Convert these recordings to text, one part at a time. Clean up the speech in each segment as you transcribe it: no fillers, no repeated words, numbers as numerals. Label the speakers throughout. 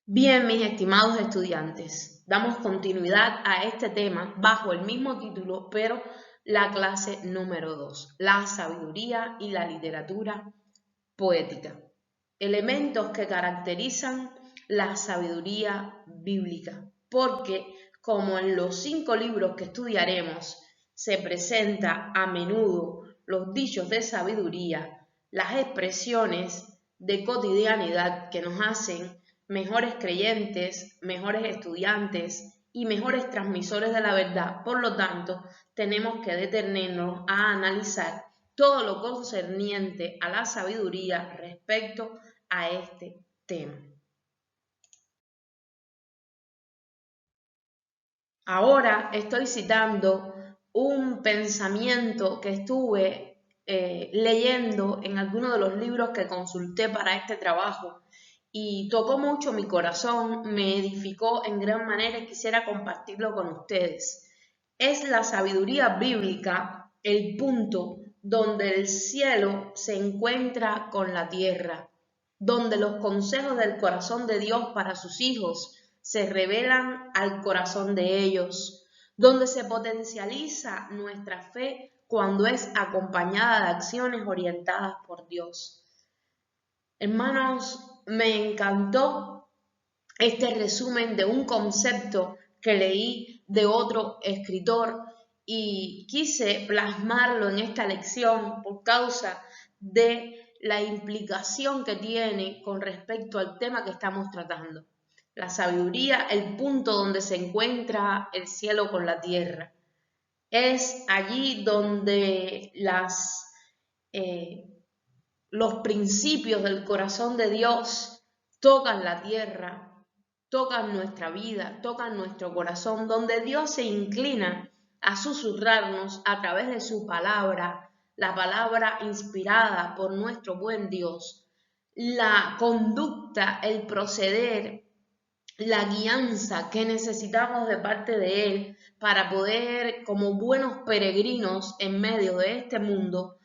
Speaker 1: Bien, mis estimados estudiantes, damos continuidad a este tema bajo el mismo título, pero la clase número 2, la sabiduría y la literatura poética. Elementos que caracterizan la sabiduría bíblica, porque como en los 5 libros que estudiaremos se presenta a menudo los dichos de sabiduría, las expresiones de cotidianidad que nos hacen mejores creyentes, mejores estudiantes y mejores transmisores de la verdad. Por lo tanto, tenemos que detenernos a analizar todo lo concerniente a la sabiduría respecto a este tema. Ahora estoy citando un pensamiento que estuve leyendo en alguno de los libros que consulté para este trabajo y tocó mucho mi corazón, me edificó en gran manera y quisiera compartirlo con ustedes. Es la sabiduría bíblica el punto donde el cielo se encuentra con la tierra, donde los consejos del corazón de Dios para sus hijos se revelan al corazón de ellos, donde se potencializa nuestra fe cuando es acompañada de acciones orientadas por Dios. Hermanos, me encantó este resumen de un concepto que leí de otro escritor y quise plasmarlo en esta lección por causa de la implicación que tiene con respecto al tema que estamos tratando. La sabiduría, el punto donde se encuentra el cielo con la tierra. Es allí donde los principios del corazón de Dios tocan la tierra, tocan nuestra vida, tocan nuestro corazón, donde Dios se inclina a susurrarnos a través de su palabra, la palabra inspirada por nuestro buen Dios, la conducta, el proceder, la guianza que necesitamos de parte de Él para poder, como buenos peregrinos en medio de este mundo,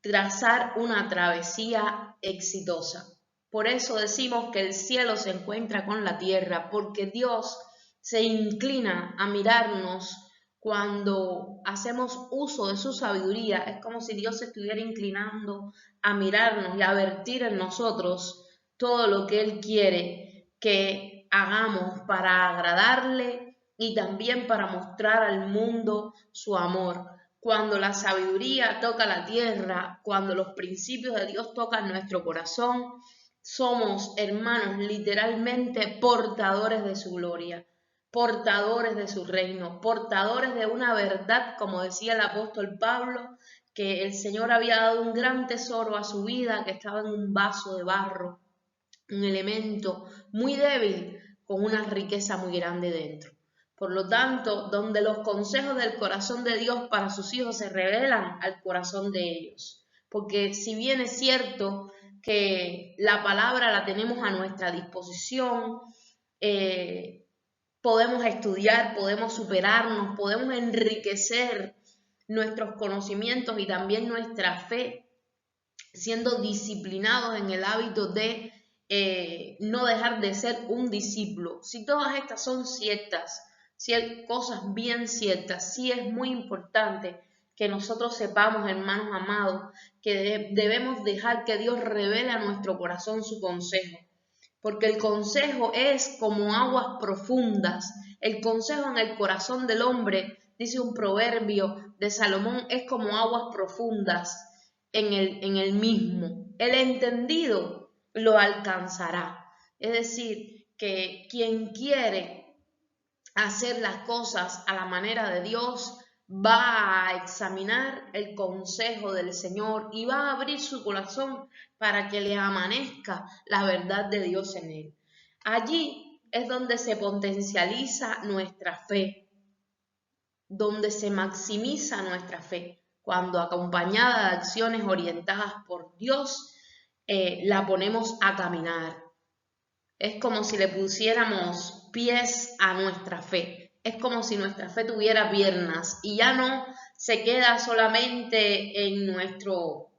Speaker 1: trazar una travesía exitosa. Por eso decimos que el cielo se encuentra con la tierra, porque Dios se inclina a mirarnos cuando hacemos uso de su sabiduría. Es como si Dios se estuviera inclinando a mirarnos y a vertir en nosotros todo lo que Él quiere que hagamos para agradarle y también para mostrar al mundo su amor. Cuando la sabiduría toca la tierra, cuando los principios de Dios tocan nuestro corazón, somos, hermanos, literalmente portadores de su gloria, portadores de su reino, portadores de una verdad, como decía el apóstol Pablo, que el Señor había dado un gran tesoro a su vida, que estaba en un vaso de barro, un elemento muy débil con una riqueza muy grande dentro. Por lo tanto, donde los consejos del corazón de Dios para sus hijos se revelan al corazón de ellos. Porque si bien es cierto que la palabra la tenemos a nuestra disposición, podemos estudiar, podemos superarnos, podemos enriquecer nuestros conocimientos y también nuestra fe, siendo disciplinados en el hábito de no dejar de ser un discípulo. Si todas estas son ciertas, si hay cosas bien ciertas, sí es muy importante que nosotros sepamos, hermanos amados, que debemos dejar que Dios revele a nuestro corazón su consejo, porque el consejo es como aguas profundas. El consejo en el corazón del hombre, dice un proverbio de Salomón, es como aguas profundas en el mismo. El entendido lo alcanzará. Es decir, que quien quiere hacer las cosas a la manera de Dios va a examinar el consejo del Señor y va a abrir su corazón para que le amanezca la verdad de Dios en él. Allí es donde se potencializa nuestra fe, donde se maximiza nuestra fe, cuando acompañada de acciones orientadas por Dios, la ponemos a caminar. Es como si le pusiéramos pies a nuestra fe. Es como si nuestra fe tuviera piernas y ya no se queda solamente en nuestro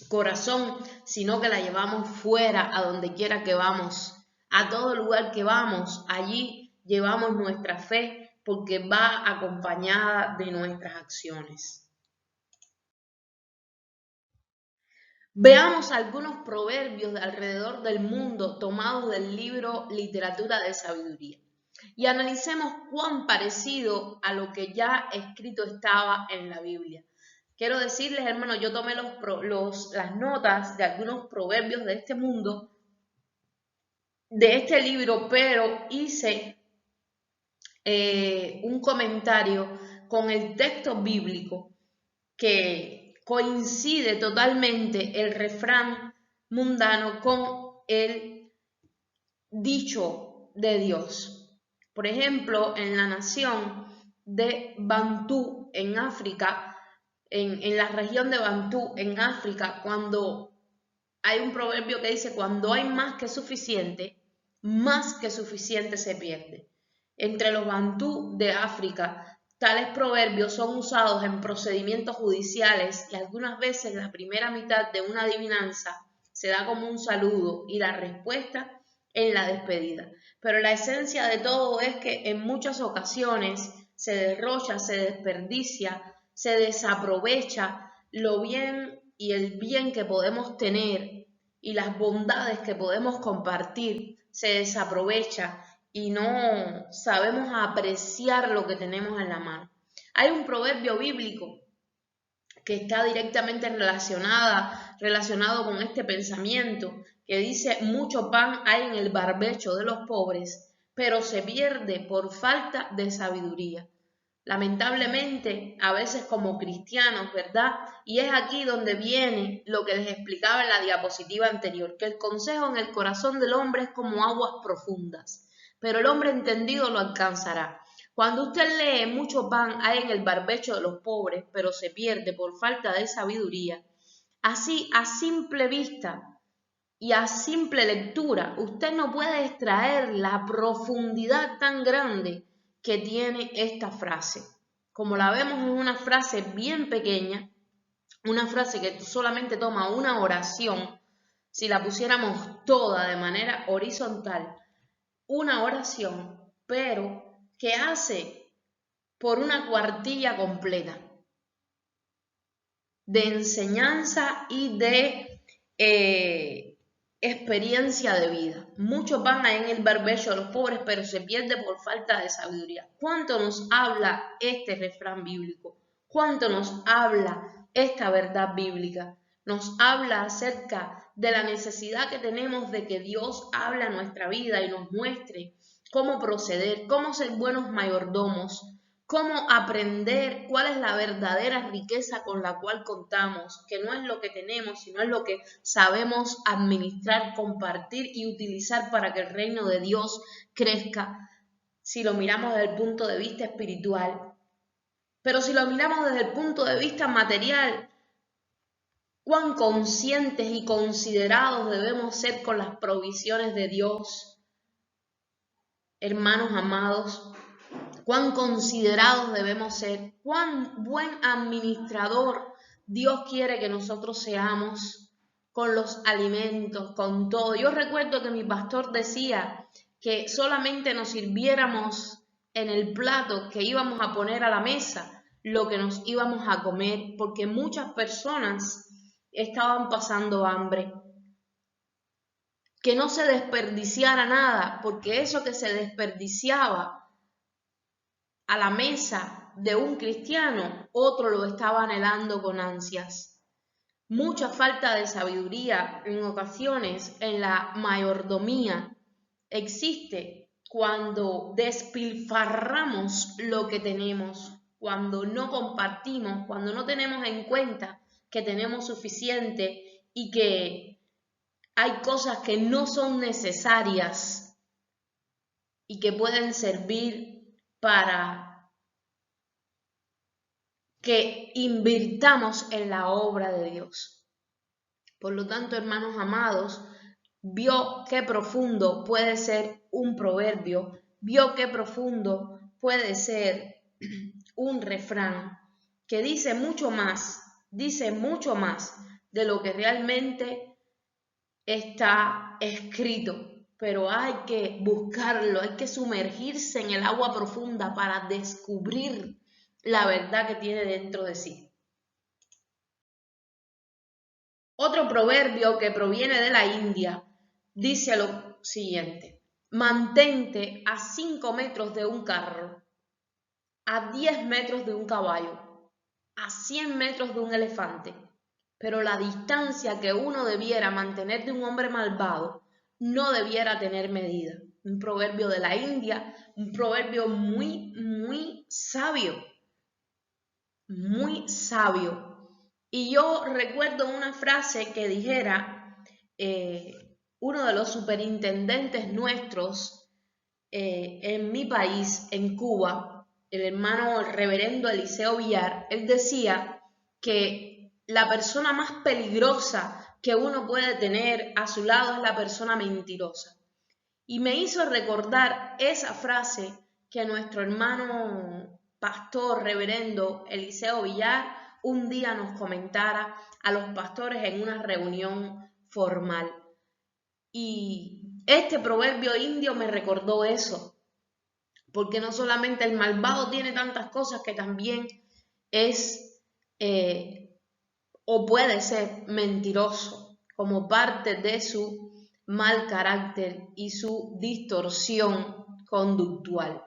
Speaker 1: corazón, sino que la llevamos fuera a donde quiera que vamos A todo lugar que vamos, allí llevamos nuestra fe porque va acompañada de nuestras acciones. Veamos algunos proverbios de alrededor del mundo tomados del libro Literatura de Sabiduría y analicemos cuán parecido a lo que ya escrito estaba en la Biblia. Quiero decirles, hermanos, yo tomé las notas de algunos proverbios de este mundo, de este libro, pero hice un comentario con el texto bíblico que coincide totalmente el refrán mundano con el dicho de Dios. Por ejemplo, en la nación de Bantú, en África, en la región de Bantú, en África, cuando hay un proverbio que dice, cuando hay más que suficiente se pierde. Entre los Bantú de África, tales proverbios son usados en procedimientos judiciales y algunas veces la primera mitad de una adivinanza se da como un saludo y la respuesta en la despedida. Pero la esencia de todo es que en muchas ocasiones se derrocha, se desperdicia, se desaprovecha lo bien y el bien que podemos tener y las bondades que podemos compartir, se desaprovecha y no sabemos apreciar lo que tenemos en la mano. Hay un proverbio bíblico que está directamente relacionado con este pensamiento, que dice, mucho pan hay en el barbecho de los pobres, pero se pierde por falta de sabiduría. Lamentablemente, a veces como cristianos, ¿verdad? Y es aquí donde viene lo que les explicaba en la diapositiva anterior, que el consejo en el corazón del hombre es como aguas profundas, pero el hombre entendido lo alcanzará. Cuando usted lee mucho pan hay en el barbecho de los pobres, pero se pierde por falta de sabiduría, así a simple vista y a simple lectura, usted no puede extraer la profundidad tan grande que tiene esta frase. Como la vemos, es una frase bien pequeña, una frase que solamente toma una oración. Si la pusiéramos toda de manera horizontal, una oración, pero que hace por una cuartilla completa de enseñanza y de experiencia de vida. Mucho pan hay en el barbecho de los pobres, pero se pierde por falta de sabiduría. ¿Cuánto nos habla este refrán bíblico? ¿Cuánto nos habla esta verdad bíblica? Nos habla acerca de la necesidad que tenemos de que Dios hable a nuestra vida y nos muestre cómo proceder, cómo ser buenos mayordomos, cómo aprender cuál es la verdadera riqueza con la cual contamos, que no es lo que tenemos, sino es lo que sabemos administrar, compartir y utilizar para que el reino de Dios crezca, si lo miramos desde el punto de vista espiritual. Pero si lo miramos desde el punto de vista material, cuán conscientes y considerados debemos ser con las provisiones de Dios, hermanos amados. Cuán considerados debemos ser, cuán buen administrador Dios quiere que nosotros seamos con los alimentos, con todo. Yo recuerdo que mi pastor decía que solamente nos sirviéramos en el plato que íbamos a poner a la mesa lo que nos íbamos a comer, porque muchas personas estaban pasando hambre. Que no se desperdiciara nada, porque eso que se desperdiciaba a la mesa de un cristiano, otro lo estaba anhelando con ansias. Mucha falta de sabiduría en ocasiones en la mayordomía existe cuando despilfarramos lo que tenemos, cuando no compartimos, cuando no tenemos en cuenta que tenemos suficiente y que hay cosas que no son necesarias y que pueden servir para que invirtamos en la obra de Dios. Por lo tanto, hermanos amados, vio qué profundo puede ser un proverbio, vio qué profundo puede ser un refrán que dice mucho más de lo que realmente está escrito. pero hay que buscarlo, hay que sumergirse en el agua profunda para descubrir la verdad que tiene dentro de sí. Otro proverbio que proviene de la India dice lo siguiente: mantente a 5 metros de un carro, a 10 metros de un caballo, a 100 metros de un elefante, pero la distancia que uno debiera mantener de un hombre malvado no debiera tener medida. Un proverbio de la India, un proverbio muy sabio, muy sabio. Y yo recuerdo una frase que dijera uno de los superintendentes nuestros en mi país, en Cuba, el hermano reverendo Eliseo Villar. Él decía que la persona más peligrosa que uno puede tener a su lado es la persona mentirosa. Y me hizo recordar esa frase que nuestro hermano pastor reverendo Eliseo Villar un día nos comentara a los pastores en una reunión formal. Y este proverbio indio me recordó eso, porque no solamente el malvado tiene tantas cosas, que también es o puede ser mentiroso como parte de su mal carácter y su distorsión conductual.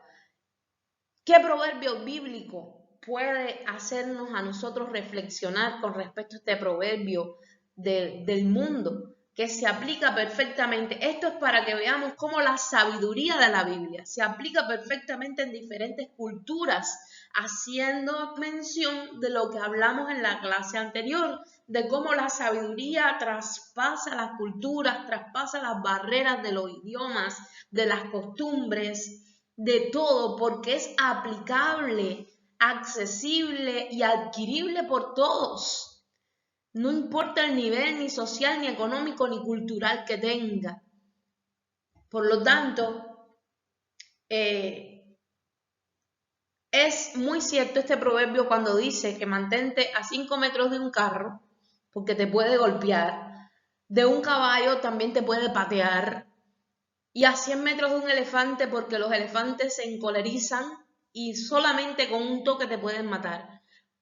Speaker 1: ¿Qué proverbio bíblico puede hacernos a nosotros reflexionar con respecto a este proverbio del mundo, que se aplica perfectamente? Esto es para que veamos cómo la sabiduría de la Biblia se aplica perfectamente en diferentes culturas, haciendo mención de lo que hablamos en la clase anterior, de cómo la sabiduría traspasa las culturas, traspasa las barreras de los idiomas, de las costumbres, de todo, porque es aplicable, accesible y adquirible por todos. No importa el nivel ni social, ni económico, ni cultural que tenga. Por lo tanto, es muy cierto este proverbio cuando dice que mantente a 5 metros de un carro, porque te puede golpear, de un caballo también te puede patear, y a 100 metros de un elefante, porque los elefantes se encolerizan y solamente con un toque te pueden matar.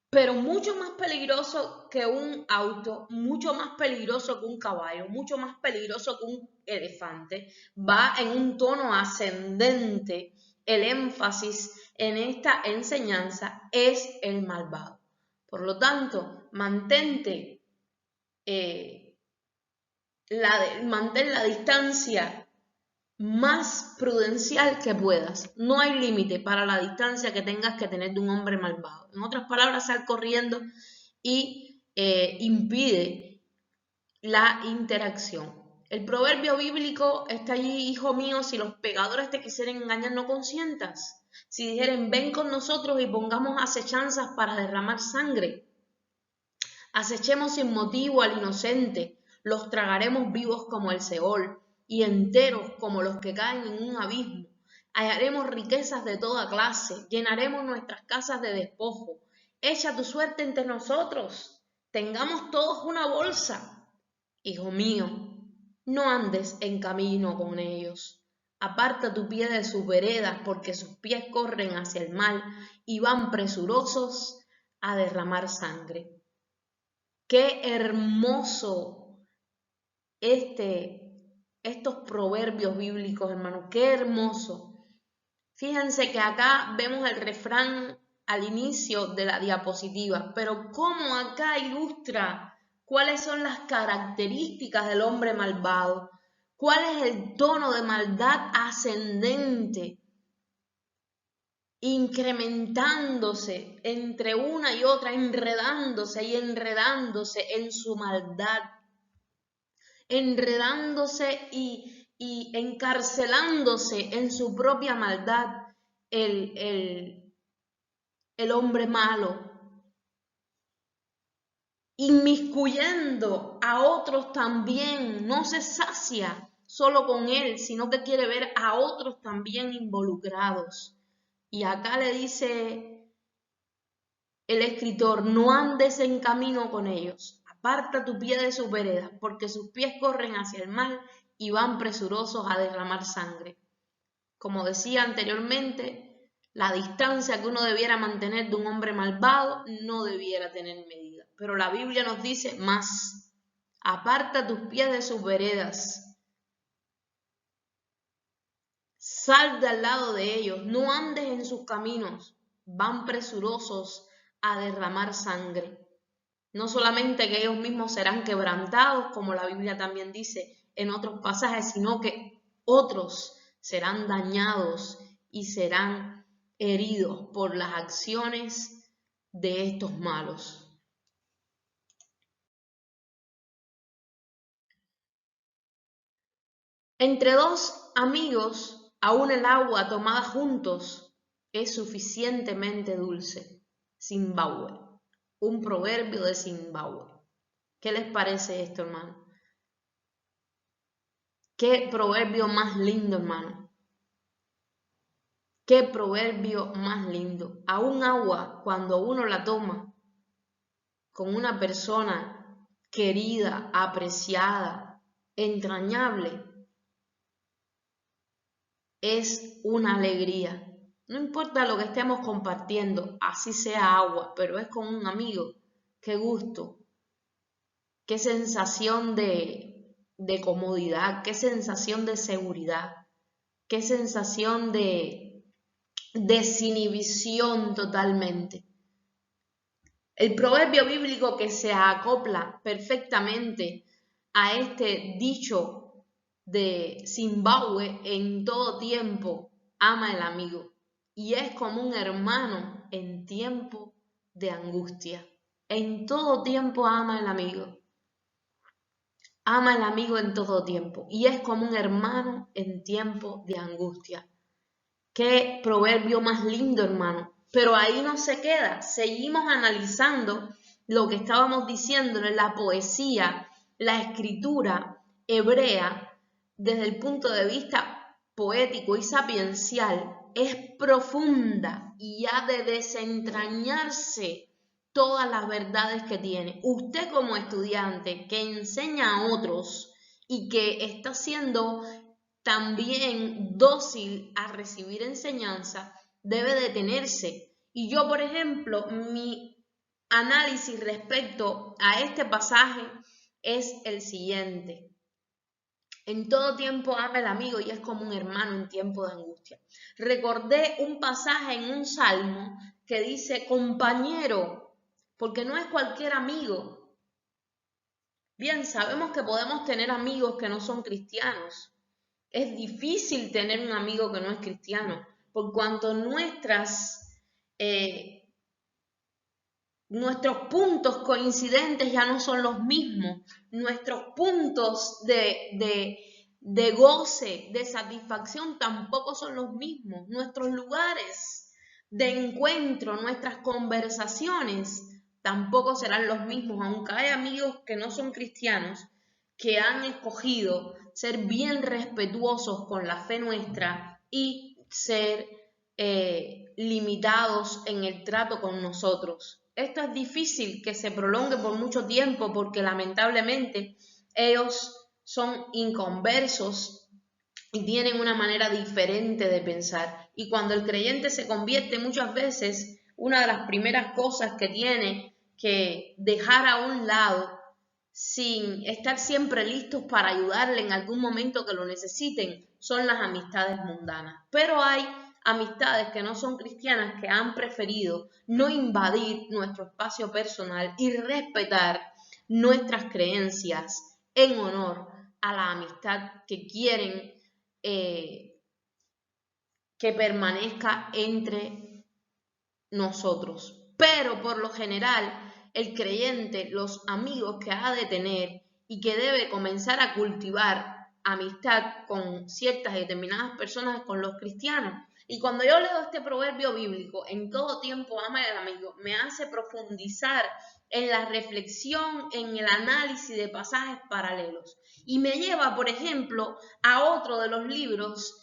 Speaker 1: Pero mucho más peligroso que un auto, mucho más peligroso que un caballo, mucho más peligroso que un elefante. Va en un tono ascendente. El énfasis en esta enseñanza es el malvado. Por lo tanto, mantén la distancia más prudencial que puedas. No hay límite para la distancia que tengas que tener de un hombre malvado. En otras palabras, sal corriendo y impide la interacción. El proverbio bíblico está allí: hijo mío, si los pecadores te quisieren engañar, no consientas. Si dijeren, ven con nosotros y pongamos acechanzas para derramar sangre. Acechemos sin motivo al inocente, los tragaremos vivos como el Seol y enteros como los que caen en un abismo. Hallaremos riquezas de toda clase, llenaremos nuestras casas de despojo. Echa tu suerte entre nosotros, tengamos todos una bolsa. Hijo mío, no andes en camino con ellos. Aparta tu pie de sus veredas, porque sus pies corren hacia el mal y van presurosos a derramar sangre. Qué hermoso estos proverbios bíblicos, hermanos, qué hermoso. Fíjense que acá vemos el refrán al inicio de la diapositiva, pero cómo acá ilustra cuáles son las características del hombre malvado, cuál es el tono de maldad ascendente, incrementándose entre una y otra, enredándose y enredándose en su maldad, enredándose y encarcelándose en su propia maldad el hombre malo, inmiscuyendo a otros también, no se sacia solo con él, sino que quiere ver a otros también involucrados. Y acá le dice el escritor: no andes en camino con ellos, aparta tu pie de sus veredas, porque sus pies corren hacia el mal y van presurosos a derramar sangre. Como decía anteriormente, la distancia que uno debiera mantener de un hombre malvado no debiera tener medida. Pero la Biblia nos dice más: aparta tus pies de sus veredas, sal de al lado de ellos, no andes en sus caminos, van presurosos a derramar sangre. No solamente que ellos mismos serán quebrantados, como la Biblia también dice en otros pasajes, sino que otros serán dañados y serán heridos por las acciones de estos malos. Entre dos amigos, aún el agua tomada juntos es suficientemente dulce. Zimbabue, un proverbio de Zimbabue. ¿Qué les parece esto, hermano? Qué proverbio más lindo, hermano. Qué proverbio más lindo. Aún agua, cuando uno la toma con una persona querida, apreciada, entrañable, es una alegría. No importa lo que estemos compartiendo, así sea agua, pero es con un amigo. Qué gusto, qué sensación de comodidad, qué sensación de seguridad, qué sensación de desinhibición totalmente. El proverbio bíblico que se acopla perfectamente a este dicho de Zimbabue: en todo tiempo ama el amigo, y es como un hermano en tiempo de angustia. En todo tiempo ama el amigo. Ama el amigo en todo tiempo, y es como un hermano en tiempo de angustia. Qué proverbio más lindo, hermano. Pero ahí no se queda. Seguimos analizando lo que estábamos diciendo en la poesía, la escritura hebrea, desde el punto de vista poético y sapiencial, es profunda y ha de desentrañarse todas las verdades que tiene. Usted, como estudiante que enseña a otros y que está siendo también dócil a recibir enseñanza, debe detenerse. Y yo, por ejemplo, mi análisis respecto a este pasaje es el siguiente: en todo tiempo ama el amigo y es como un hermano en tiempo de angustia. Recordé un pasaje en un salmo que dice compañero, porque no es cualquier amigo. Bien, sabemos que podemos tener amigos que no son cristianos. Es difícil tener un amigo que no es cristiano, por cuanto nuestros puntos coincidentes ya no son los mismos, nuestros puntos de goce, de satisfacción tampoco son los mismos, nuestros lugares de encuentro, nuestras conversaciones tampoco serán los mismos, aunque hay amigos que no son cristianos que han escogido ser bien respetuosos con la fe nuestra y ser limitados en el trato con nosotros. Esto es difícil que se prolongue por mucho tiempo porque lamentablemente ellos son inconversos y tienen una manera diferente de pensar. Y cuando el creyente se convierte, muchas veces una de las primeras cosas que tiene que dejar a un lado, sin estar siempre listos para ayudarle en algún momento que lo necesiten, son las amistades mundanas. Pero hay amistades que no son cristianas que han preferido no invadir nuestro espacio personal y respetar nuestras creencias en honor a la amistad que quieren que permanezca entre nosotros. Pero por lo general, el creyente, los amigos que ha de tener y que debe comenzar a cultivar amistad con ciertas determinadas personas, con los cristianos. Y cuando yo leo este proverbio bíblico, en todo tiempo ama al amigo, me hace profundizar en la reflexión, en el análisis de pasajes paralelos. Y me lleva, por ejemplo, a otro de los libros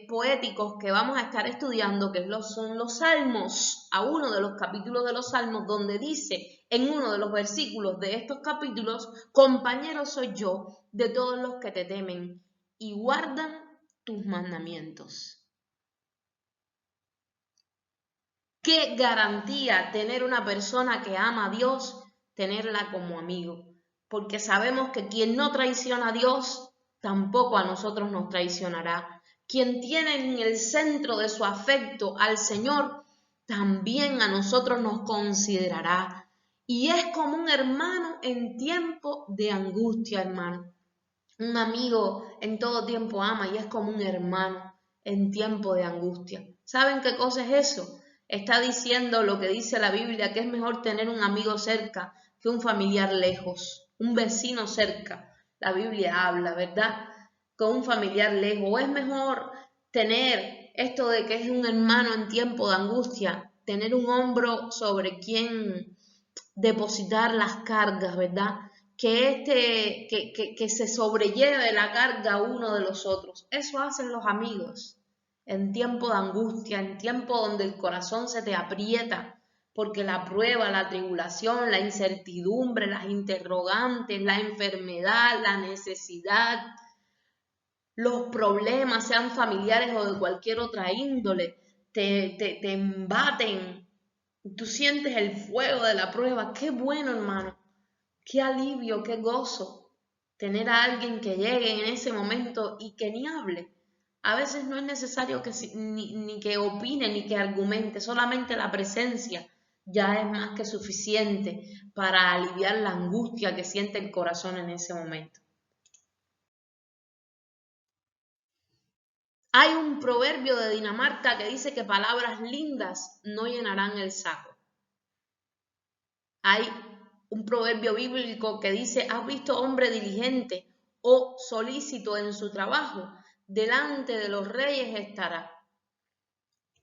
Speaker 1: poéticos que vamos a estar estudiando, que son los Salmos, a uno de los capítulos de los Salmos donde dice en uno de los versículos de estos capítulos: compañero soy yo de todos los que te temen y guardan tus mandamientos. Qué garantía tener una persona que ama a Dios, tenerla como amigo, porque sabemos que quien no traiciona a Dios, tampoco a nosotros nos traicionará. Quien tiene en el centro de su afecto al Señor, también a nosotros nos considerará. Y es como un hermano en tiempo de angustia, hermano. Un amigo en todo tiempo ama y es como un hermano en tiempo de angustia. ¿Saben qué cosa es eso? Está diciendo lo que dice la Biblia, que es mejor tener un amigo cerca que un familiar lejos, un vecino cerca. La Biblia habla, ¿verdad? Con un familiar lejos. O es mejor tener esto de que es un hermano en tiempo de angustia, tener un hombro sobre quien depositar las cargas, ¿verdad? Que se sobrelleve la carga uno de los otros. Eso hacen los amigos en tiempo de angustia, en tiempo donde el corazón se te aprieta, porque la prueba, la tribulación, la incertidumbre, las interrogantes, la enfermedad, la necesidad, los problemas, sean familiares o de cualquier otra índole, te embaten. Tú sientes el fuego de la prueba. Qué bueno, hermano. Qué alivio, qué gozo tener a alguien que llegue en ese momento y que ni hable. A veces no es necesario que ni que opine ni que argumente, solamente la presencia ya es más que suficiente para aliviar la angustia que siente el corazón en ese momento. Hay un proverbio de Dinamarca que dice que palabras lindas no llenarán el saco. Hay un proverbio bíblico que dice: ¿has visto hombre diligente o solícito en su trabajo? Delante de los reyes estará.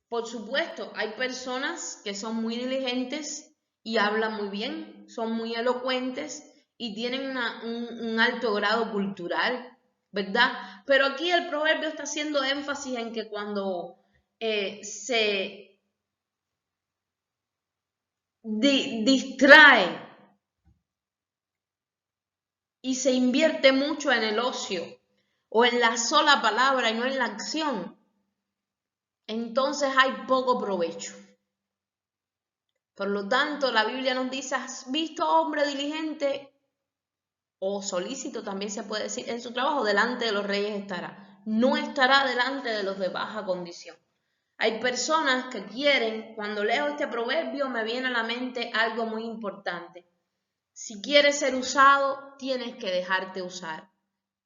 Speaker 1: Por supuesto, hay personas que son muy diligentes y hablan muy bien, son muy elocuentes y tienen un alto grado cultural, ¿verdad? Pero aquí el proverbio está haciendo énfasis en que cuando se distrae y se invierte mucho en el ocio o en la sola palabra y no en la acción, entonces hay poco provecho. Por lo tanto, la Biblia nos dice: ¿has visto hombre diligente o solícito, también se puede decir, en su trabajo? Delante de los reyes estará. No estará delante de los de baja condición. Hay personas que quieren, cuando leo este proverbio me viene a la mente algo muy importante. Si quieres ser usado, tienes que dejarte usar.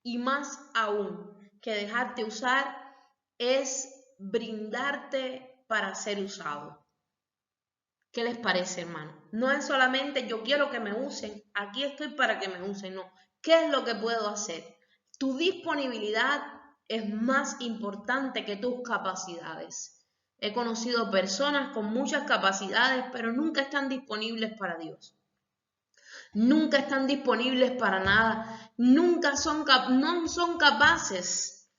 Speaker 1: Y más aún que dejarte usar es brindarte para ser usado. ¿Qué les parece, hermano? No es solamente yo quiero que me usen, aquí estoy para que me usen, no. ¿Qué es lo que puedo hacer? Tu disponibilidad es más importante que tus capacidades. He conocido personas con muchas capacidades, pero nunca están disponibles para Dios. Nunca están disponibles para nada. Nunca son capaces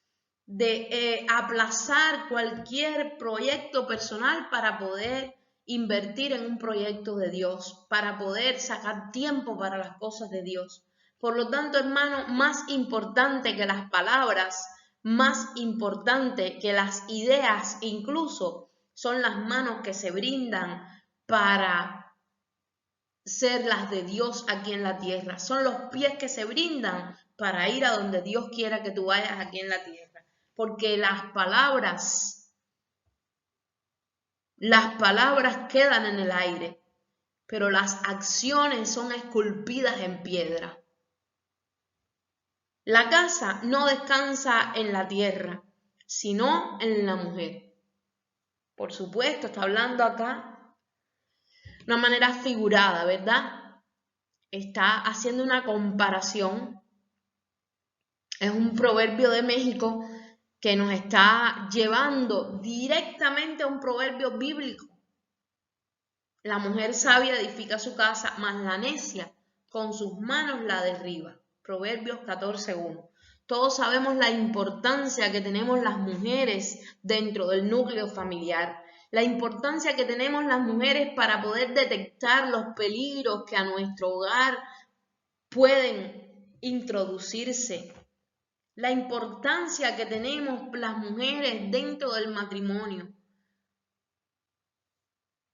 Speaker 1: de aplazar cualquier proyecto personal para poder invertir en un proyecto de Dios, para poder sacar tiempo para las cosas de Dios. Por lo tanto, hermano, más importante que las palabras, más importante que las ideas, incluso, son las manos que se brindan para ser las de Dios aquí en la tierra. Son los pies que se brindan para ir a donde Dios quiera que tú vayas aquí en la tierra. Porque las palabras quedan en el aire, pero las acciones son esculpidas en piedra. La casa no descansa en la tierra, sino en la mujer. Por supuesto, está hablando acá de una manera figurada, ¿verdad? Está haciendo una comparación. Es un proverbio de México que nos está llevando directamente a un proverbio bíblico. La mujer sabia edifica su casa, mas la necia con sus manos la derriba. Proverbios 14:1. Todos sabemos la importancia que tenemos las mujeres dentro del núcleo familiar. la importancia que tenemos las mujeres para poder detectar los peligros que a nuestro hogar pueden introducirse, la importancia que tenemos las mujeres dentro del matrimonio,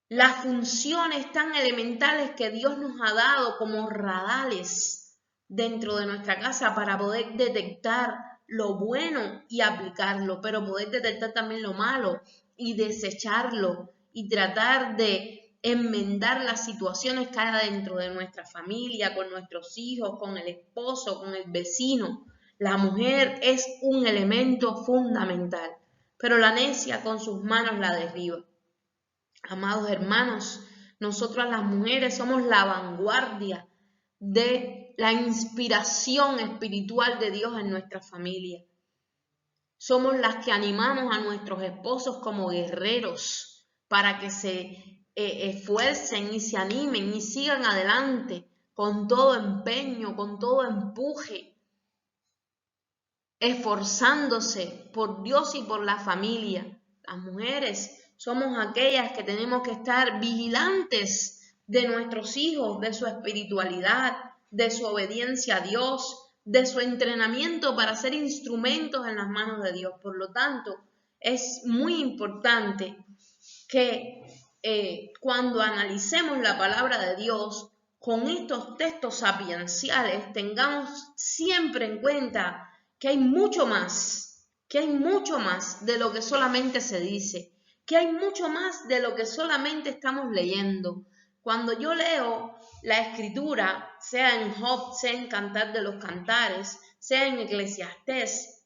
Speaker 1: las funciones tan elementales que Dios nos ha dado como radares dentro de nuestra casa para poder detectar lo bueno y aplicarlo, pero poder detectar también lo malo y desecharlo y tratar de enmendar las situaciones que hay dentro de nuestra familia, con nuestros hijos, con el esposo, con el vecino. La mujer es un elemento fundamental, pero la necia con sus manos la derriba. Amados hermanos, nosotras las mujeres somos la vanguardia de la inspiración espiritual de Dios en nuestra familia. Somos las que animamos a nuestros esposos como guerreros para que se esfuercen y se animen y sigan adelante con todo empeño, con todo empuje, esforzándose por Dios y por la familia. Las mujeres somos aquellas que tenemos que estar vigilantes de nuestros hijos, de su espiritualidad, de su obediencia a Dios, de su entrenamiento para ser instrumentos en las manos de Dios. Por lo tanto, es muy importante que cuando analicemos la palabra de Dios con estos textos sapienciales tengamos siempre en cuenta que hay mucho más, de lo que solamente se dice, que hay mucho más de lo que solamente estamos leyendo. Cuando yo leo la escritura, sea en Job, sea en Cantar de los Cantares, sea en Eclesiastés,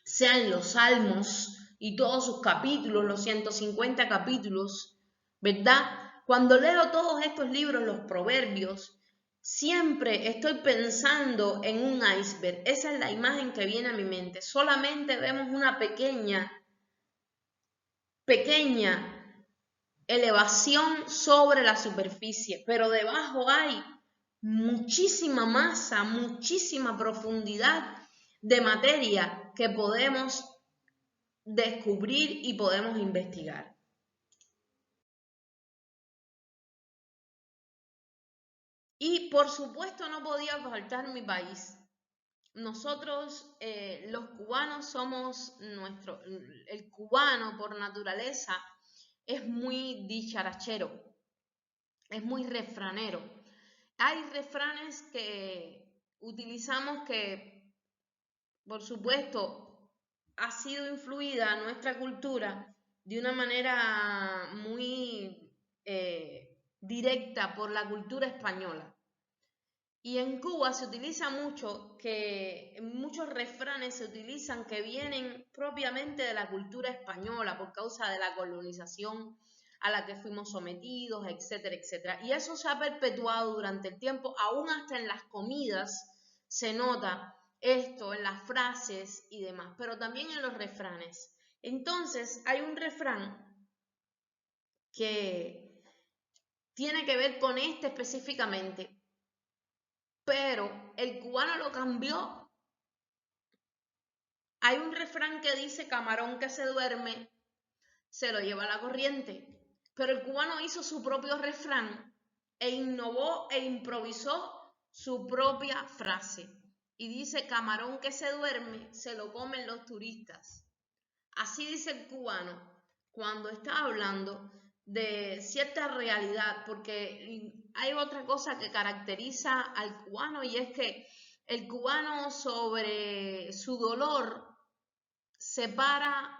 Speaker 1: sea en los Salmos y todos sus capítulos, los 150 capítulos, ¿verdad? Cuando leo todos estos libros, los proverbios, siempre estoy pensando en un iceberg. Esa es la imagen que viene a mi mente. Solamente vemos una pequeña elevación sobre la superficie, pero debajo hay muchísima masa, muchísima profundidad de materia que podemos descubrir y podemos investigar. Y por supuesto no podía faltar mi país. Nosotros los cubanos somos el cubano por naturaleza es muy dicharachero, es muy refranero. Hay refranes que utilizamos que, por supuesto, ha sido influida nuestra cultura de una manera muy directa por la cultura española. Y en Cuba se utiliza mucho, que muchos refranes se utilizan que vienen propiamente de la cultura española por causa de la colonización a la que fuimos sometidos, etcétera, etcétera. Y eso se ha perpetuado durante el tiempo, aún hasta en las comidas se nota esto, en las frases y demás, pero también en los refranes. Entonces hay un refrán que tiene que ver con este específicamente, pero el cubano lo cambió. Hay un refrán que dice camarón que se duerme, se lo lleva la corriente, pero el cubano hizo su propio refrán e innovó e improvisó su propia frase. Y dice camarón que se duerme, se lo comen los turistas. Así dice el cubano cuando está hablando de cierta realidad, porque hay otra cosa que caracteriza al cubano y es que el cubano sobre su dolor se para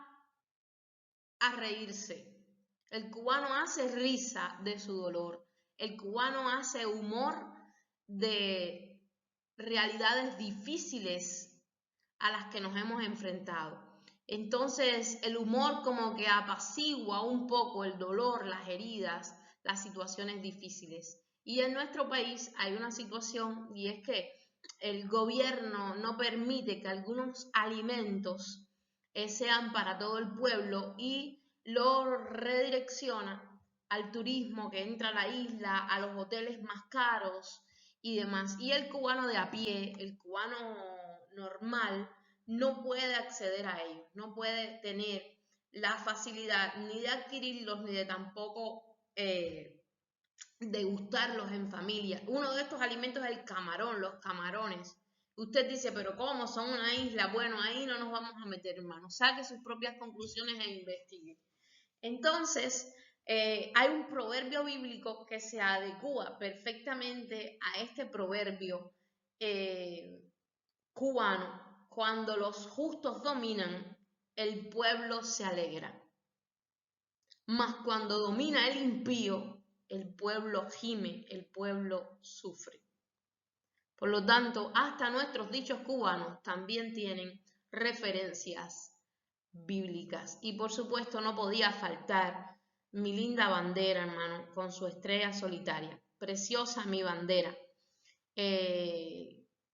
Speaker 1: a reírse. El cubano hace risa de su dolor. El cubano hace humor de realidades difíciles a las que nos hemos enfrentado. Entonces el humor como que apacigua un poco el dolor, las heridas, las situaciones difíciles. Y en nuestro país hay una situación y es que el gobierno no permite que algunos alimentos sean para todo el pueblo y lo redirecciona al turismo que entra a la isla, a los hoteles más caros y demás. Y el cubano de a pie, el cubano normal, no puede acceder a ellos, no puede tener la facilidad ni de adquirirlos ni de tampoco degustarlos en familia. Uno de estos alimentos es el camarón, los camarones. Usted dice, pero ¿cómo? Son una isla. Bueno, ahí no nos vamos a meter, hermano. Saque sus propias conclusiones e investigue. Entonces, hay un proverbio bíblico que se adecua perfectamente a este proverbio cubano. Cuando los justos dominan, el pueblo se alegra. Mas cuando domina el impío, el pueblo gime, el pueblo sufre. Por lo tanto, hasta nuestros dichos cubanos también tienen referencias bíblicas. Y por supuesto no podía faltar mi linda bandera, hermano, con su estrella solitaria. Preciosa mi bandera.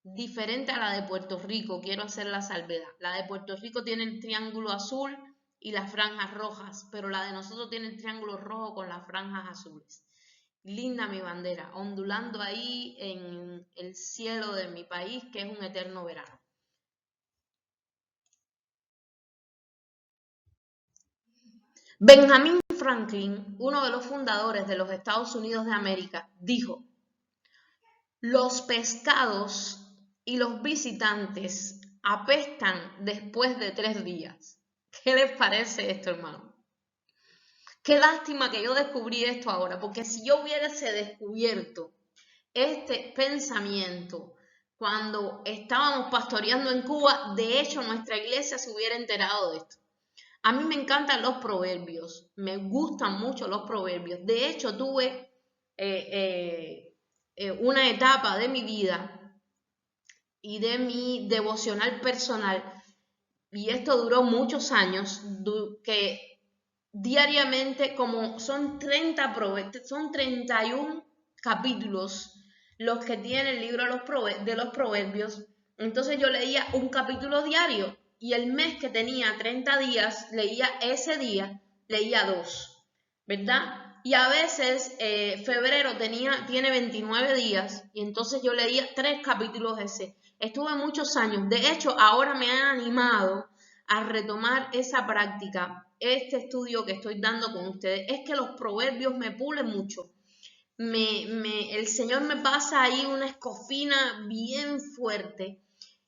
Speaker 1: Diferente a la de Puerto Rico, quiero hacer la salvedad. La de Puerto Rico tiene el triángulo azul y las franjas rojas, pero la de nosotros tiene el triángulo rojo con las franjas azules. Linda mi bandera, ondulando ahí en el cielo de mi país, que es un eterno verano. Benjamin Franklin, uno de los fundadores de los Estados Unidos de América, dijo: los pescados y los visitantes apestan después de 3 días. ¿Qué les parece esto, hermano? Qué lástima que yo descubrí esto ahora, porque si yo hubiese descubierto este pensamiento cuando estábamos pastoreando en Cuba, de hecho nuestra iglesia se hubiera enterado de esto. A mí me encantan los proverbios, me gustan mucho los proverbios. De hecho, tuve una etapa de mi vida y de mi devocional personal, y esto duró muchos años, que diariamente, como son 31 capítulos los que tiene el libro de los proverbios, entonces yo leía un capítulo diario y el mes que tenía 30 días, leía ese día, leía 2, ¿verdad? Y a veces febrero tiene 29 días y entonces yo leía 3 capítulos ese. Estuve muchos años, de hecho ahora me han animado a retomar esa práctica. Este estudio que estoy dando con ustedes es que los proverbios me pulen mucho. El Señor me pasa ahí una escofina bien fuerte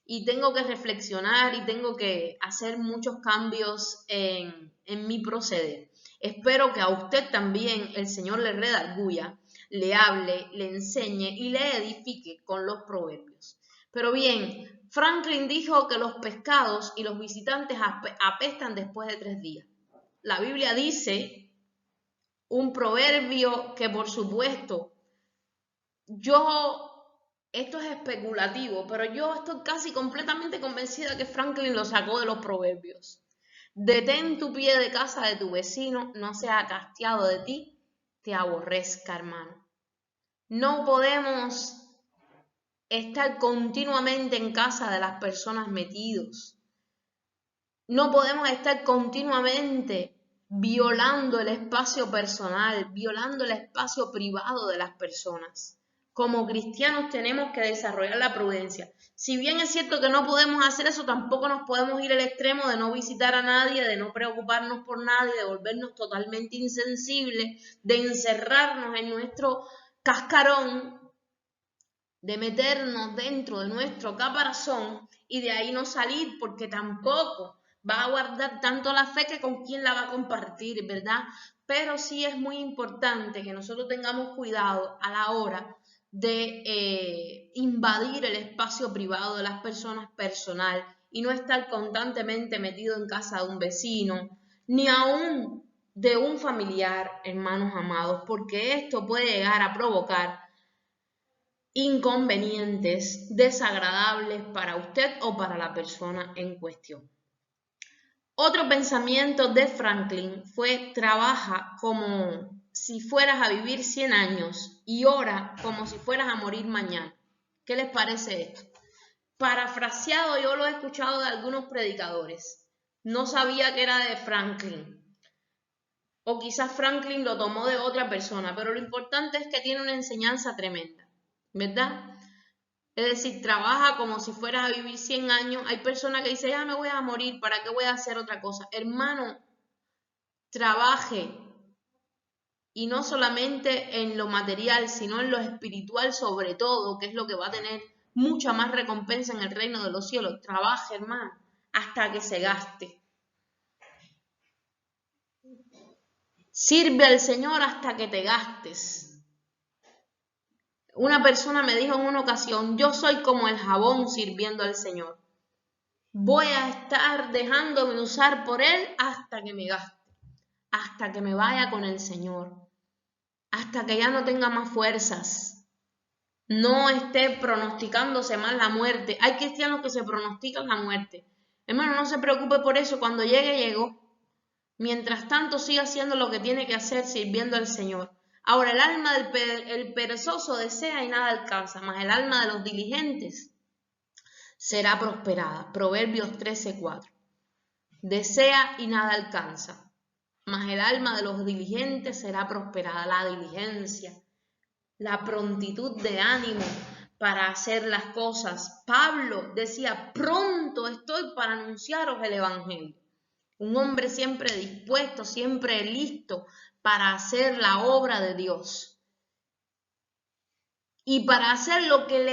Speaker 1: y tengo que reflexionar y tengo que hacer muchos cambios en mi proceder. Espero que a usted también el Señor le redarguya, le hable, le enseñe y le edifique con los proverbios. Pero bien, Franklin dijo que los pescados y los visitantes apestan después de 3 días. La Biblia dice un proverbio que, por supuesto, esto es especulativo, pero yo estoy casi completamente convencida que Franklin lo sacó de los proverbios. Detén tu pie de casa de tu vecino, no sea castiado de ti, te aborrezca, hermano. No podemos estar continuamente en casa de las personas metidos. No podemos estar continuamente violando el espacio personal, violando el espacio privado de las personas. Como cristianos tenemos que desarrollar la prudencia. Si bien es cierto que no podemos hacer eso, tampoco nos podemos ir al extremo de no visitar a nadie, de no preocuparnos por nadie, de volvernos totalmente insensibles, de encerrarnos en nuestro cascarón, de meternos dentro de nuestro caparazón y de ahí no salir, porque tampoco va a guardar tanto la fe que con quién la va a compartir, ¿verdad? Pero sí es muy importante que nosotros tengamos cuidado a la hora de invadir el espacio privado de las personas personal y no estar constantemente metido en casa de un vecino, ni aún de un familiar, hermanos amados, porque esto puede llegar a provocar inconvenientes, desagradables para usted o para la persona en cuestión. Otro pensamiento de Franklin fue: trabaja como si fueras a vivir 100 años y ora como si fueras a morir mañana. ¿Qué les parece esto? Parafraseado, yo lo he escuchado de algunos predicadores. No sabía que era de Franklin. O quizás Franklin lo tomó de otra persona, pero lo importante es que tiene una enseñanza tremenda, ¿verdad? Es decir, trabaja como si fueras a vivir 100 años. Hay personas que dicen, ya me voy a morir, ¿para qué voy a hacer otra cosa? Hermano, trabaje, y no solamente en lo material, sino en lo espiritual sobre todo, que es lo que va a tener mucha más recompensa en el reino de los cielos. Trabaje, hermano, hasta que se gaste. Sirve al Señor hasta que te gastes. Una persona me dijo en una ocasión, yo soy como el jabón sirviendo al Señor. Voy a estar dejándome usar por Él hasta que me gaste, hasta que me vaya con el Señor, hasta que ya no tenga más fuerzas. No esté pronosticándose más la muerte. Hay cristianos que se pronostican la muerte. Hermano, no se preocupe por eso. Cuando llegue, llegó. Mientras tanto, siga haciendo lo que tiene que hacer, sirviendo al Señor. Ahora, el alma del perezoso desea y nada alcanza, mas el alma de los diligentes será prosperada. Proverbios 13:4. Desea y nada alcanza, mas el alma de los diligentes será prosperada. La diligencia, la prontitud de ánimo para hacer las cosas. Pablo decía, pronto estoy para anunciaros el evangelio. Un hombre siempre dispuesto, siempre listo para hacer la obra de Dios. Y para hacer lo que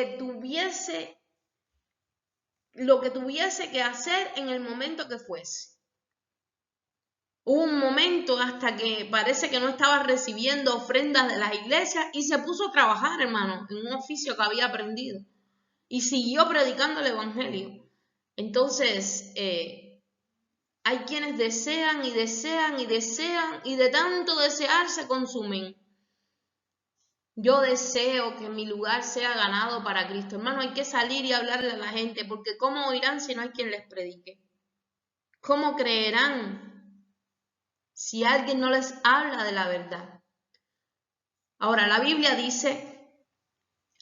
Speaker 1: tuviese que hacer en el momento que fuese. Hubo un momento hasta que parece que no estaba recibiendo ofrendas de las iglesias y se puso a trabajar, hermano, en un oficio que había aprendido. Y siguió predicando el evangelio. Entonces, hay quienes desean y desean y desean y de tanto desear se consumen. Yo deseo que mi lugar sea ganado para Cristo. Hermano, hay que salir y hablarle a la gente, porque ¿cómo oirán si no hay quien les predique? ¿Cómo creerán si alguien no les habla de la verdad? Ahora, la Biblia dice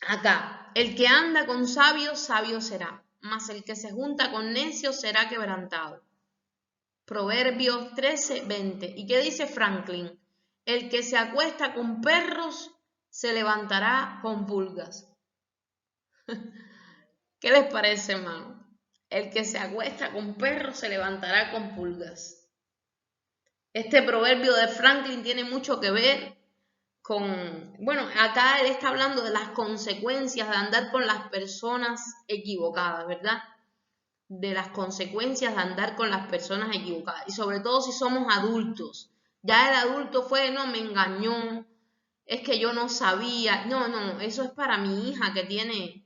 Speaker 1: acá, el que anda con sabios, sabio será, mas el que se junta con necios será quebrantado. Proverbios 13:20. ¿Y qué dice Franklin? El que se acuesta con perros se levantará con pulgas. ¿Qué les parece, hermano? El que se acuesta con perros se levantará con pulgas. Este proverbio de Franklin tiene mucho que ver con, bueno, acá él está hablando de las consecuencias de andar con las personas equivocadas, ¿verdad? De las consecuencias de andar con las personas equivocadas. Y sobre todo si somos adultos. Ya el adulto fue, no, me engañó, es que yo no sabía. No, eso es para mi hija que tiene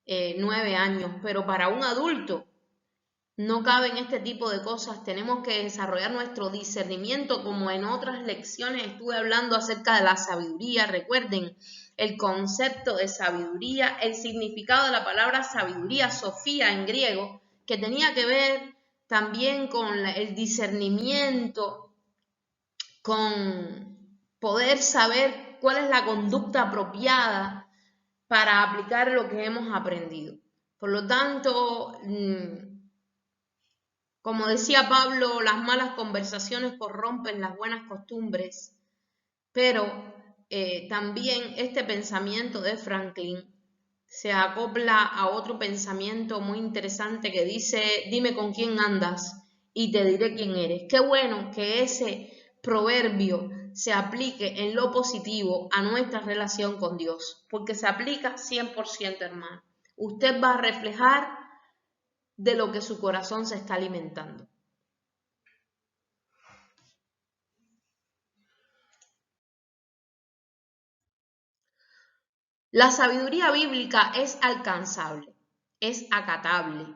Speaker 1: 9 años, pero para un adulto no caben este tipo de cosas. Tenemos que desarrollar nuestro discernimiento, como en otras lecciones estuve hablando acerca de la sabiduría. Recuerden el concepto de sabiduría, el significado de la palabra sabiduría, Sofía en griego, que tenía que ver también con el discernimiento, con poder saber cuál es la conducta apropiada para aplicar lo que hemos aprendido. Por lo tanto, como decía Pablo, las malas conversaciones corrompen las buenas costumbres, pero también este pensamiento de Franklin se acopla a otro pensamiento muy interesante que dice, dime con quién andas y te diré quién eres. Qué bueno que ese proverbio se aplique en lo positivo a nuestra relación con Dios, porque se aplica 100%, hermano. Usted va a reflejar de lo que su corazón se está alimentando. La sabiduría bíblica es alcanzable, es acatable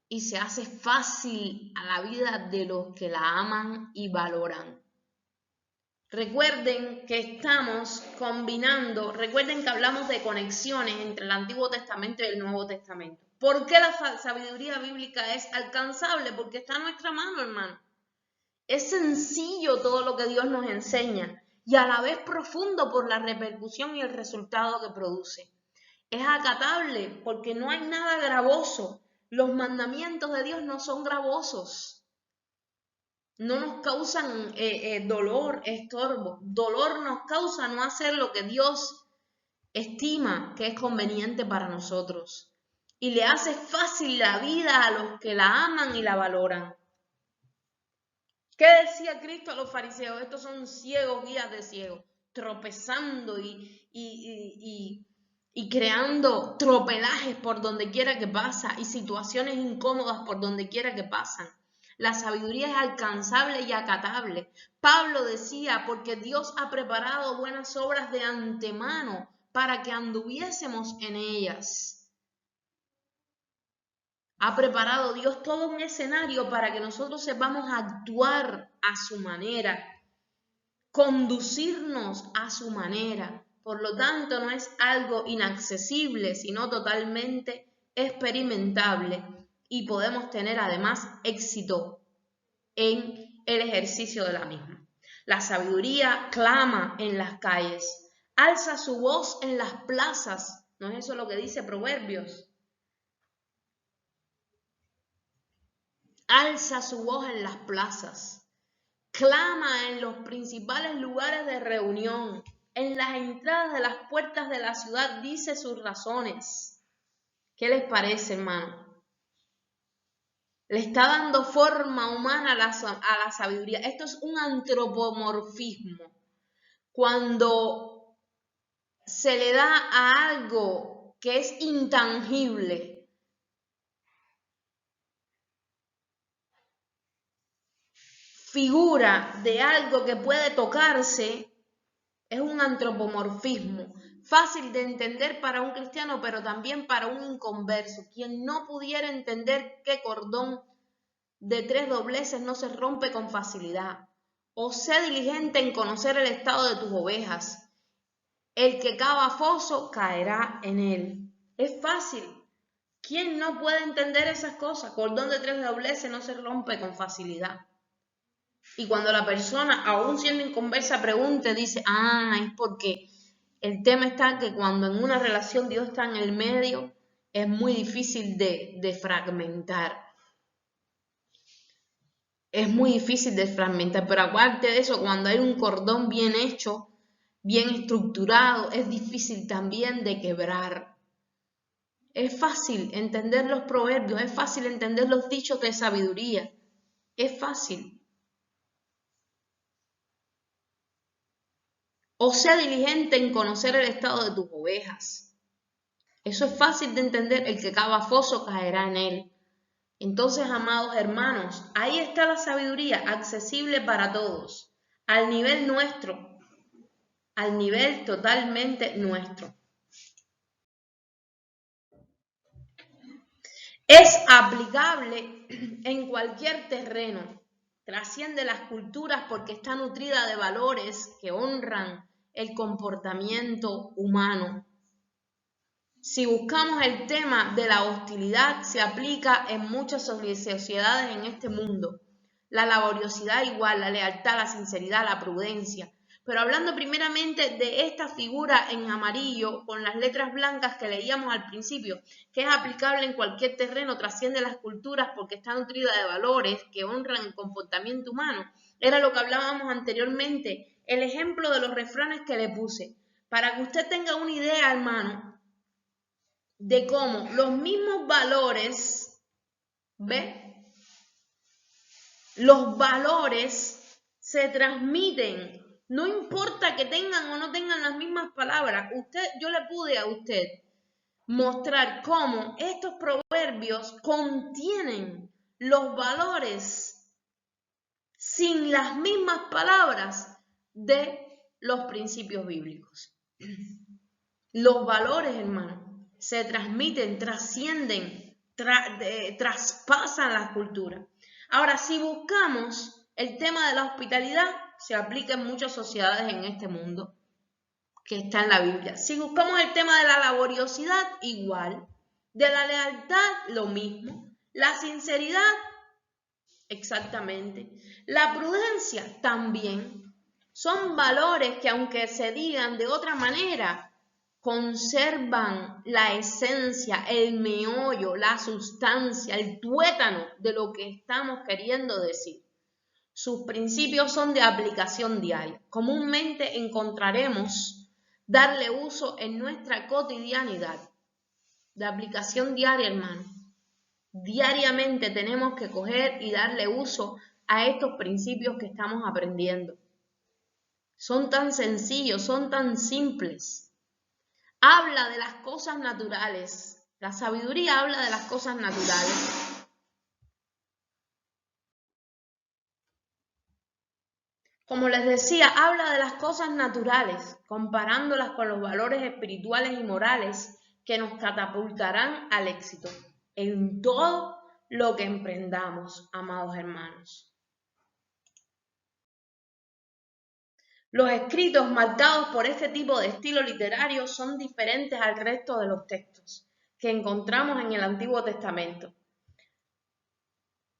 Speaker 1: y se hace fácil a la vida de los que la aman y valoran. Recuerden que estamos combinando, recuerden que hablamos de conexiones entre el Antiguo Testamento y el Nuevo Testamento. ¿Por qué la sabiduría bíblica es alcanzable? Porque está a nuestra mano, hermano. Es sencillo todo lo que Dios nos enseña y a la vez profundo por la repercusión y el resultado que produce. Es acatable porque no hay nada gravoso. Los mandamientos de Dios no son gravosos. No nos causan dolor, estorbo. Dolor nos causa no hacer lo que Dios estima que es conveniente para nosotros. Y le hace fácil la vida a los que la aman y la valoran. ¿Qué decía Cristo a los fariseos? Estos son ciegos, guías de ciegos, tropezando y creando tropelajes por donde quiera que pasa y situaciones incómodas por donde quiera que pasan. La sabiduría es alcanzable y acatable. Pablo decía, porque Dios ha preparado buenas obras de antemano para que anduviésemos en ellas. Ha preparado Dios todo un escenario para que nosotros sepamos actuar a su manera, conducirnos a su manera. Por lo tanto, no es algo inaccesible, sino totalmente experimentable y podemos tener además éxito en el ejercicio de la misma. La sabiduría clama en las calles, alza su voz en las plazas. ¿No es eso lo que dice Proverbios? Alza su voz en las plazas, clama en los principales lugares de reunión, en las entradas de las puertas de la ciudad, dice sus razones. ¿Qué les parece, hermano? Le está dando forma humana a la sabiduría. Esto es un antropomorfismo. Cuando se le da a algo que es intangible figura de algo que puede tocarse, es un antropomorfismo, fácil de entender para un cristiano, pero también para un inconverso. Quien no pudiera entender qué cordón de 3 dobleces no se rompe con facilidad. O sé diligente en conocer el estado de tus ovejas. El que cava foso caerá en él. Es fácil. ¿Quién no puede entender esas cosas? Cordón de 3 dobleces no se rompe con facilidad. Y cuando la persona, aún siendo inconversa, pregunte, dice, es porque el tema está que cuando en una relación Dios está en el medio, es muy difícil de fragmentar. Es muy difícil de fragmentar, pero aparte de eso, cuando hay un cordón bien hecho, bien estructurado, es difícil también de quebrar. Es fácil entender los proverbios, es fácil entender los dichos de sabiduría, es fácil. O sea diligente en conocer el estado de tus ovejas. Eso es fácil de entender, el que cava foso caerá en él. Entonces, amados hermanos, ahí está la sabiduría, accesible para todos, al nivel nuestro, al nivel totalmente nuestro. Es aplicable en cualquier terreno, trasciende las culturas porque está nutrida de valores que honran el comportamiento humano. Si buscamos el tema de la hostilidad, se aplica en muchas sociedades en este mundo. La laboriosidad igual, la lealtad, la sinceridad, la prudencia. Pero hablando primeramente de esta figura en amarillo con las letras blancas que leíamos al principio, que es aplicable en cualquier terreno, trasciende las culturas porque está nutrida de valores que honran el comportamiento humano. Era lo que hablábamos anteriormente, el ejemplo de los refranes que le puse. Para que usted tenga una idea, hermano, de cómo los mismos valores, ¿ve? Los valores se transmiten, no importa que tengan o no tengan las mismas palabras. Yo le pude a usted mostrar cómo estos proverbios contienen los valores sin las mismas palabras de los principios bíblicos. Los valores, hermano, se transmiten, trascienden, traspasan las culturas. Ahora, si buscamos el tema de la hospitalidad, se aplica en muchas sociedades en este mundo, que está en la Biblia. Si buscamos el tema de la laboriosidad, igual. De la lealtad, lo mismo. La sinceridad, exactamente. La prudencia, también. Son valores que aunque se digan de otra manera, conservan la esencia, el meollo, la sustancia, el tuétano de lo que estamos queriendo decir. Sus principios son de aplicación diaria. Comúnmente encontraremos darle uso en nuestra cotidianidad. De aplicación diaria, hermano. Diariamente tenemos que coger y darle uso a estos principios que estamos aprendiendo. Son tan sencillos, son tan simples. Habla de las cosas naturales. La sabiduría habla de las cosas naturales. Como les decía, habla de las cosas naturales, comparándolas con los valores espirituales y morales que nos catapultarán al éxito en todo lo que emprendamos, amados hermanos. Los escritos marcados por este tipo de estilo literario son diferentes al resto de los textos que encontramos en el Antiguo Testamento.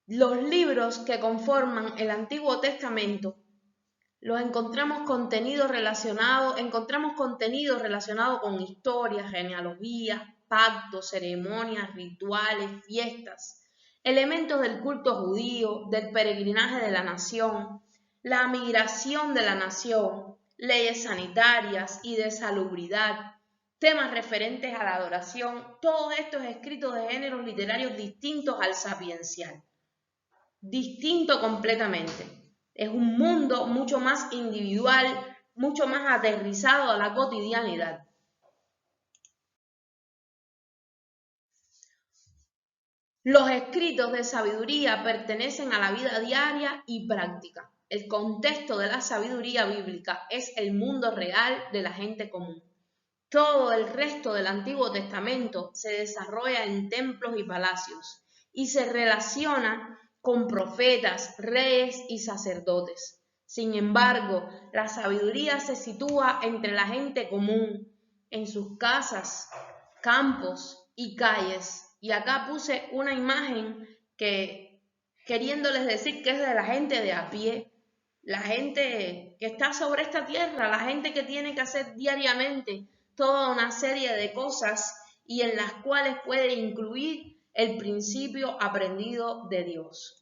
Speaker 1: Los libros que conforman el Antiguo Testamento encontramos contenido relacionado con historias, genealogías, pactos, ceremonias, rituales, fiestas, elementos del culto judío, del peregrinaje de la nación, la migración de la nación, leyes sanitarias y de salubridad, temas referentes a la adoración, todos estos escritos de géneros literarios distintos al sapiencial, distinto completamente. Es un mundo mucho más individual, mucho más aterrizado a la cotidianidad. Los escritos de sabiduría pertenecen a la vida diaria y práctica. El contexto de la sabiduría bíblica es el mundo real de la gente común. Todo el resto del Antiguo Testamento se desarrolla en templos y palacios y se relaciona con profetas, reyes y sacerdotes. Sin embargo, la sabiduría se sitúa entre la gente común, en sus casas, campos y calles. Y acá puse una imagen queriéndoles decir que es de la gente de a pie, la gente que está sobre esta tierra, la gente que tiene que hacer diariamente toda una serie de cosas y en las cuales puede incluir el principio aprendido de Dios.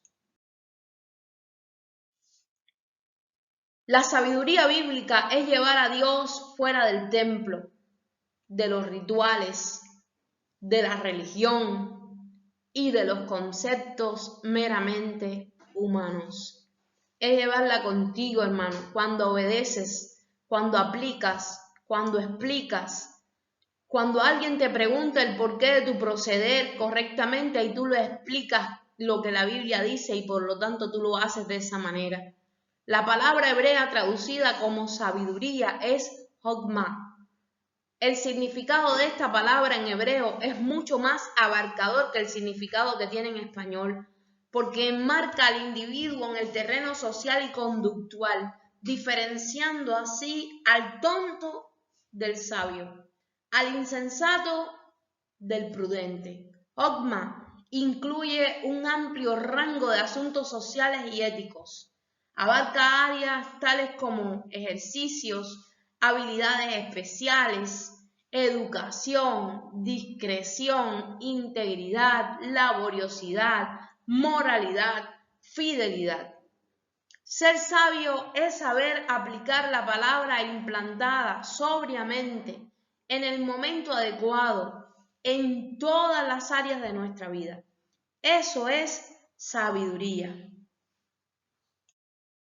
Speaker 1: La sabiduría bíblica es llevar a Dios fuera del templo, de los rituales, de la religión y de los conceptos meramente humanos. Es llevarla contigo, hermano, cuando obedeces, cuando aplicas, cuando explicas, cuando alguien te pregunta el porqué de tu proceder correctamente y tú le explicas lo que la Biblia dice y por lo tanto tú lo haces de esa manera. La palabra hebrea traducida como sabiduría es hokmah. El significado de esta palabra en hebreo es mucho más abarcador que el significado que tiene en español, porque enmarca al individuo en el terreno social y conductual, diferenciando así al tonto del sabio, al insensato del prudente. Hokmah incluye un amplio rango de asuntos sociales y éticos. Abarca áreas tales como ejercicios, habilidades especiales, educación, discreción, integridad, laboriosidad, moralidad, fidelidad. Ser sabio es saber aplicar la palabra implantada sobriamente en el momento adecuado en todas las áreas de nuestra vida. Eso es sabiduría.